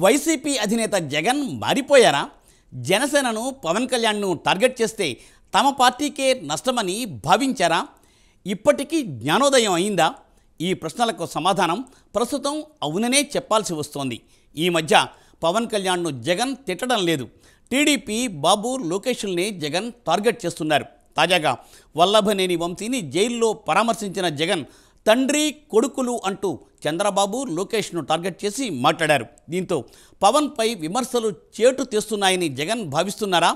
YCP అధినేత Jagan మారిపోయారా? జనసేనను Pawan కళ్యాణ్ను target చేస్తే తమ పార్టీకే నష్టమని భావించారా? ఇప్పటికీ జ్ఞానోదయం అయిందా? ఈ ప్రశ్నలకు సమాధానం ప్రస్తుతం అవుననే చెప్పాల్సి వస్తోంది. ఈ మధ్య పవన్ కళ్యాణ్ను జగన్ తిట్టడం లేదు. టీడీపీ బాబు లోకేష్ల్ని జగన్ టార్గెట్ చేస్తున్నారు. తాజాగా వల్లభనేని వంశీని జైల్లో పరామర్శించిన జగన్ తండ్రి కొడుకులు అంటూ చంద్రబాబు లోకేష్ను టార్గెట్ చేసి మాట్లాడారు. దీంతో పవన్పై విమర్శలు చేటు తెస్తున్నాయని జగన్ భావిస్తున్నారా?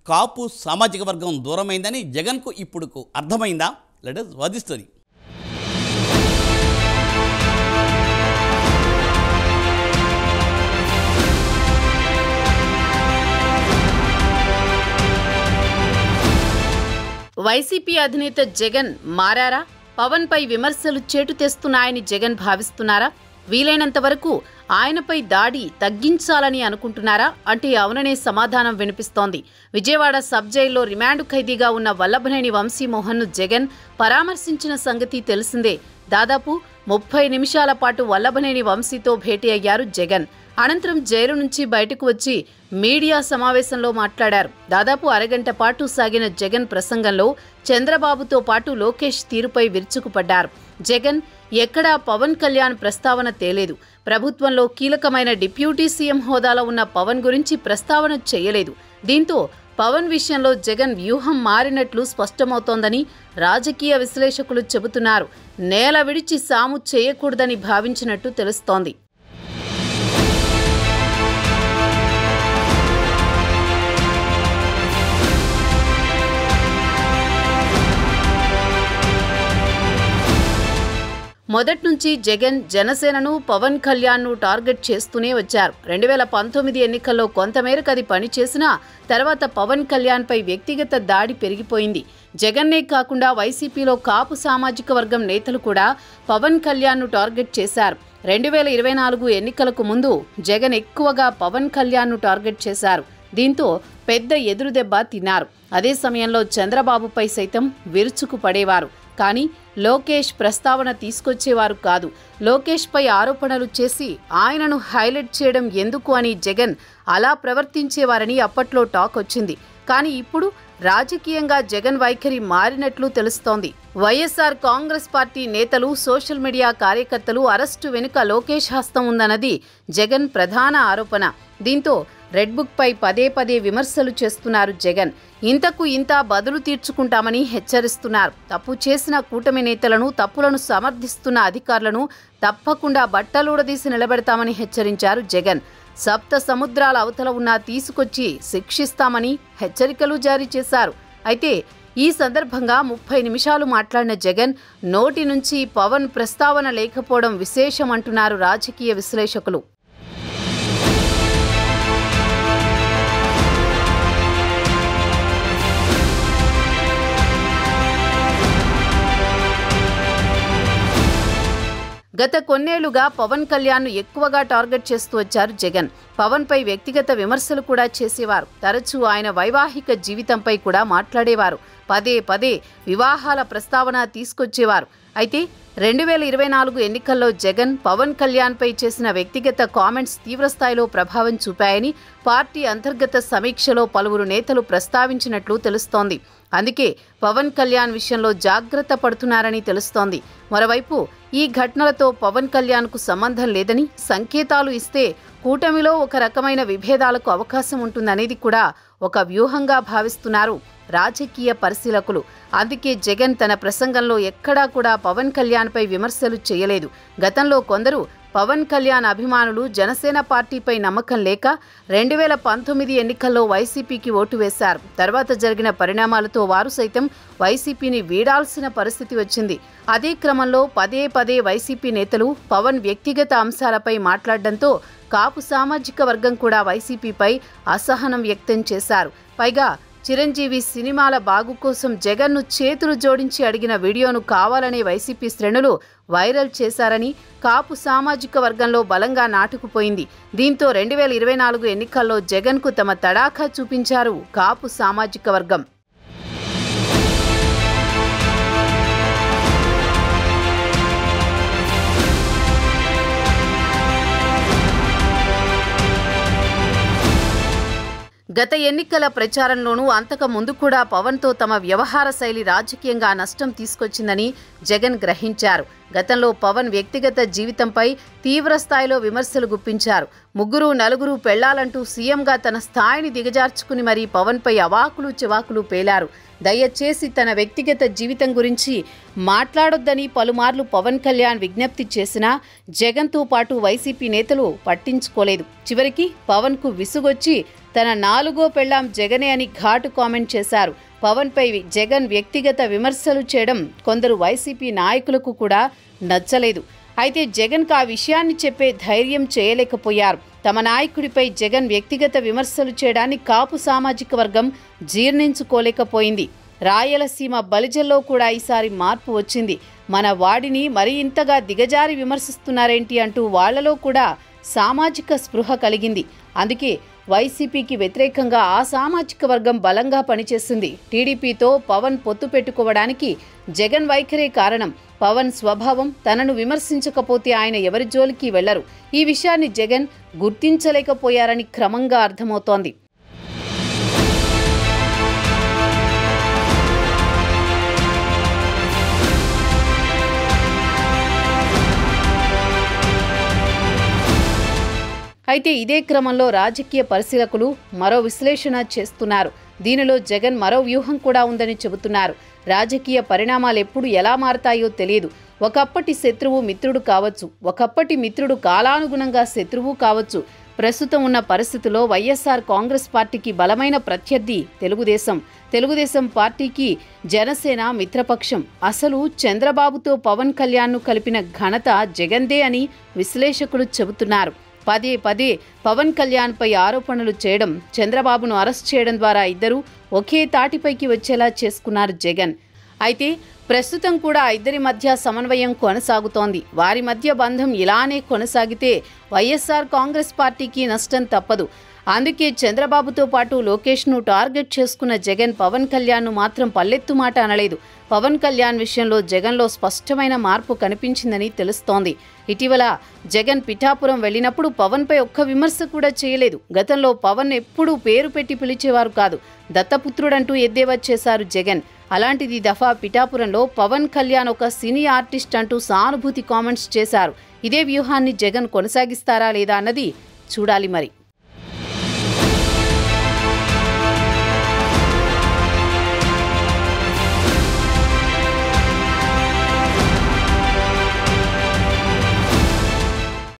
కాపు సామాజిక వర్గం దూరమైందని జగన్కు ఇప్పుడు అర్థమైందా? Let us watch the story. YCP అధినేత జగన్ మారారా? పవన్ పై విమర్శలు చేటు తెస్తున్నాయని జగన్ భావిస్తున్నారా? వీలైనంత వరకు ఆయనపై దాడి తగ్గించాలని అనుకుంటున్నారా అంటే అవుననే సమాధానం వినిపిస్తోంది. విజయవాడ సబ్ జైల్లో రిమాండ్ ఖైదీగా ఉన్న వల్లభనేని వంశీమోహన్ను జగన్ పరామర్శించిన సంగతి తెలిసిందే. దాదాపు 30 నిమిషాల పాటు వల్లభనేని వంశీతో భేటీ అయ్యారు జగన్. అనంతరం జైలు నుంచి బయటకు వచ్చి మీడియా సమావేశంలో మాట్లాడారు. దాదాపు అరగంట పాటు సాగిన జగన్ ప్రసంగంలో చంద్రబాబుతో పాటు లోకేష్ తీరుపై విరుచుకుపడ్డారు. జగన్ ఎక్కడా పవన్ కళ్యాణ్ ప్రస్తావన తేలేదు. ప్రభుత్వంలో కీలకమైన డిప్యూటీ సీఎం హోదాలో ఉన్న పవన్ గురించి ప్రస్తావన చేయలేదు. దీంతో పవన్ విషయంలో జగన్ వ్యూహం మారినట్లు స్పష్టమవుతోందని రాజకీయ విశ్లేషకులు చెబుతున్నారు. నేల విడిచి సాము చేయకూడదని భావించినట్టు తెలుస్తోంది. మొదట్నుంచి జగన్ జనసేనను పవన్ కళ్యాణ్ను టార్గెట్ చేస్తూనే వచ్చారు. 2019 ఎన్నికల్లో కొంతమేరకు అది పనిచేసినా తర్వాత పవన్ కళ్యాణ్పై వ్యక్తిగత దాడి పెరిగిపోయింది. జగన్నే కాకుండా వైసీపీలో కాపు సామాజిక వర్గం నేతలు కూడా పవన్ కళ్యాణ్ను టార్గెట్ చేశారు. 2024 ఎన్నికలకు ముందు జగన్ ఎక్కువగా పవన్ కళ్యాణ్ను టార్గెట్ చేశారు. దీంతో పెద్ద ఎదురుదెబ్బ తిన్నారు. అదే సమయంలో చంద్రబాబుపై సైతం విరుచుకు పడేవారు. కానీ లోకేష్ ప్రస్తావన తీసుకొచ్చేవారు కాదు. లోకేష్పై ఆరోపణలు చేసి ఆయనను హైలైట్ చేయడం ఎందుకు అని జగన్ అలా ప్రవర్తించేవారని అప్పట్లో టాక్ వచ్చింది. కానీ ఇప్పుడు రాజకీయంగా జగన్ వైఖరి మారినట్లు తెలుస్తోంది. వైఎస్ఆర్ కాంగ్రెస్ పార్టీ నేతలు, సోషల్ మీడియా కార్యకర్తలు అరెస్టు వెనుక లోకేష్ హస్తం ఉందన్నది జగన్ ప్రధాన ఆరోపణ. దీంతో రెడ్ బుక్ పై పదే పదే విమర్శలు చేస్తున్నారు జగన్. ఇంతకు ఇంత బదులు తీర్చుకుంటామని హెచ్చరిస్తున్నారు. తప్పు చేసిన కూటమి నేతలను, తప్పులను సమర్థిస్తున్న అధికారులను తప్పకుండా బట్టలూడదీసి నిలబెడతామని హెచ్చరించారు జగన్. సప్త సముద్రాల అవతల ఉన్నా తీసుకొచ్చి శిక్షిస్తామని హెచ్చరికలు జారీ చేశారు. అయితే ఈ సందర్భంగా 30 నిమిషాలు మాట్లాడిన జగన్ నోటి నుంచి పవన్ ప్రస్తావన లేకపోవడం విశేషమంటున్నారు రాజకీయ విశ్లేషకులు. గత కొన్నేళ్లుగా పవన్ కళ్యాణ్ను ఎక్కువగా టార్గెట్ చేస్తూ వచ్చారు జగన్. పవన్పై వ్యక్తిగత విమర్శలు కూడా చేసేవారు. తరచూ ఆయన వైవాహిక జీవితంపై కూడా మాట్లాడేవారు. పదే పదే వివాహాల ప్రస్తావన తీసుకొచ్చేవారు. అయితే 2024 ఎన్నికల్లో జగన్ పవన్ కళ్యాణ్పై చేసిన వ్యక్తిగత కామెంట్స్ తీవ్రస్థాయిలో ప్రభావం చూపాయని పార్టీ అంతర్గత సమీక్షలో పలువురు నేతలు ప్రస్తావించినట్లు తెలుస్తోంది. అందుకే పవన్ కళ్యాణ్ విషయంలో జాగ్రత్త పడుతున్నారని తెలుస్తోంది. మరోవైపు ఈ ఘటనలతో పవన్ కళ్యాణ్కు సంబంధం లేదని సంకేతాలు ఇస్తే కూటమిలో ఒక రకమైన విభేదాలకు అవకాశం ఉంటుందనేది కూడా ఒక వ్యూహంగా భావిస్తున్నారు రాజకీయ పరిశీలకులు. అందుకే జగన్ తన ప్రసంగంలో ఎక్కడా కూడా పవన్ కళ్యాణ్పై విమర్శలు చేయలేదు. గతంలో కొందరు పవన్ కళ్యాణ్ అభిమానులు జనసేన పార్టీపై నమ్మకం లేక 2019 ఎన్నికల్లో వైసీపీకి ఓటు వేశారు. తర్వాత జరిగిన పరిణామాలతో వారు సైతం వైసీపీని వీడాల్సిన పరిస్థితి వచ్చింది. అదే క్రమంలో పదే పదే వైసీపీ నేతలు పవన్ వ్యక్తిగత అంశాలపై మాట్లాడడంతో కాపు సామాజిక వర్గం కూడా వైసీపీపై అసహనం వ్యక్తం చేశారు. పైగా చిరంజీవి సినిమాల బాగు కోసం జగన్ను చేతులు జోడించి అడిగిన వీడియోను కావాలనే వైసీపీ శ్రేణులు వైరల్ చేశారని కాపు సామాజిక వర్గంలో బలంగా నాటుకుపోయింది. దీంతో 2024 ఎన్నికల్లో జగన్కు తమ తడాఖా చూపించారు కాపు సామాజిక వర్గం. గత ఎన్నికల ప్రచారంలోనూ అంతకు ముందు కూడా పవన్తో తమ వ్యవహార శైలి రాజకీయంగా నష్టం తీసుకొచ్చిందని జగన్ గ్రహించారు. గతంలో పవన్ వ్యక్తిగత జీవితంపై తీవ్ర స్థాయిలో విమర్శలు గుప్పించారు. 3-4 పెళ్లాలంటూ సీఎంగా తన స్థాయిని దిగజార్చుకుని మరీ పవన్పై అవాకులు చెవాకులు పేలారు. దయచేసి తన వ్యక్తిగత జీవితం గురించి మాట్లాడొద్దని పలుమార్లు పవన్ కళ్యాణ్ విజ్ఞప్తి చేసినా జగన్తో పాటు వైసీపీ నేతలు పట్టించుకోలేదు. చివరికి పవన్కు విసుగొచ్చి తన 4వ పెళ్లాం జగనే అని ఘాటు కామెంట్ చేశారు. పవన్పై జగన్ వ్యక్తిగత విమర్శలు చేయడం కొందరు వైసీపీ నాయకులకు కూడా నచ్చలేదు. అయితే జగన్కు ఆ విషయాన్ని చెప్పే ధైర్యం చేయలేకపోయారు. తమ నాయకుడిపై జగన్ వ్యక్తిగత విమర్శలు చేయడాన్ని కాపు సామాజిక వర్గం జీర్ణించుకోలేకపోయింది. రాయలసీమ బలిజల్లో కూడా ఈసారి మార్పు వచ్చింది. మన వాడిని మరి ఇంతగా దిగజారి విమర్శిస్తున్నారేంటి అంటూ వాళ్లలో కూడా సామాజిక స్పృహ కలిగింది. అందుకే వైసీపీకి వ్యతిరేకంగా ఆ సామాజిక వర్గం బలంగా పనిచేసింది. టీడీపీతో పవన్ పొత్తు పెట్టుకోవడానికి జగన్ వైఖరే కారణం. పవన్ స్వభావం తనను విమర్శించకపోతే ఆయన ఎవరి జోలికి వెళ్లరు. ఈ విషయాన్ని జగన్ గుర్తించలేకపోయారని క్రమంగా అర్థమవుతోంది. అయితే ఇదే క్రమంలో రాజకీయ పరిశీలకులు మరో విశ్లేషణ చేస్తున్నారు. దీనిలో జగన్ మరో వ్యూహం కూడా ఉందని చెబుతున్నారు. రాజకీయ పరిణామాలు ఎప్పుడు ఎలా మారతాయో తెలియదు. ఒకప్పటి శత్రువు మిత్రుడు కావచ్చు, ఒకప్పటి మిత్రుడు కాలానుగుణంగా శత్రువు కావచ్చు. ప్రస్తుతం ఉన్న పరిస్థితుల్లో వైఎస్ఆర్ కాంగ్రెస్ పార్టీకి బలమైన ప్రత్యర్థి తెలుగుదేశం పార్టీకి జనసేన మిత్రపక్షం. అసలు చంద్రబాబుతో పవన్ కళ్యాణ్ను కలిపిన ఘనత జగన్దే అని విశ్లేషకులు చెబుతున్నారు. పదే పవన్ కళ్యాణ్పై ఆరోపణలు చేయడం, చంద్రబాబును అరెస్ట్ చేయడం ద్వారా ఇద్దరు ఒకే తాటిపైకి వచ్చేలా చేసుకున్నారు జగన్. అయితే ప్రస్తుతం కూడా ఇద్దరి మధ్య సమన్వయం కొనసాగుతోంది. వారి మధ్య బంధం ఇలానే కొనసాగితే వైఎస్ఆర్ కాంగ్రెస్ పార్టీకి నష్టం తప్పదు. అందుకే చంద్రబాబుతో పాటు లోకేష్ను టార్గెట్ చేసుకున్న జగన్ పవన్ కళ్యాణ్ను మాత్రం పల్లెత్తు మాట అనలేదు. పవన్ కళ్యాణ్ విషయంలో జగన్లో స్పష్టమైన మార్పు కనిపించిందని తెలుస్తోంది. ఇటీవల జగన్ పిఠాపురం వెళ్లినప్పుడు పవన్పై ఒక్క విమర్శ కూడా చేయలేదు. గతంలో పవన్ ఎప్పుడూ పేరు పెట్టి పిలిచేవారు కాదు. దత్తపుత్రుడంటూ ఎద్దేవా చేశారు జగన్. అలాంటిది దఫా పిఠాపురంలో పవన్ కళ్యాణ్ ఒక సినీ ఆర్టిస్ట్ అంటూ సానుభూతి కామెంట్స్ చేశారు. ఇదే వ్యూహాన్ని జగన్ కొనసాగిస్తారా లేదా అన్నది చూడాలి మరి.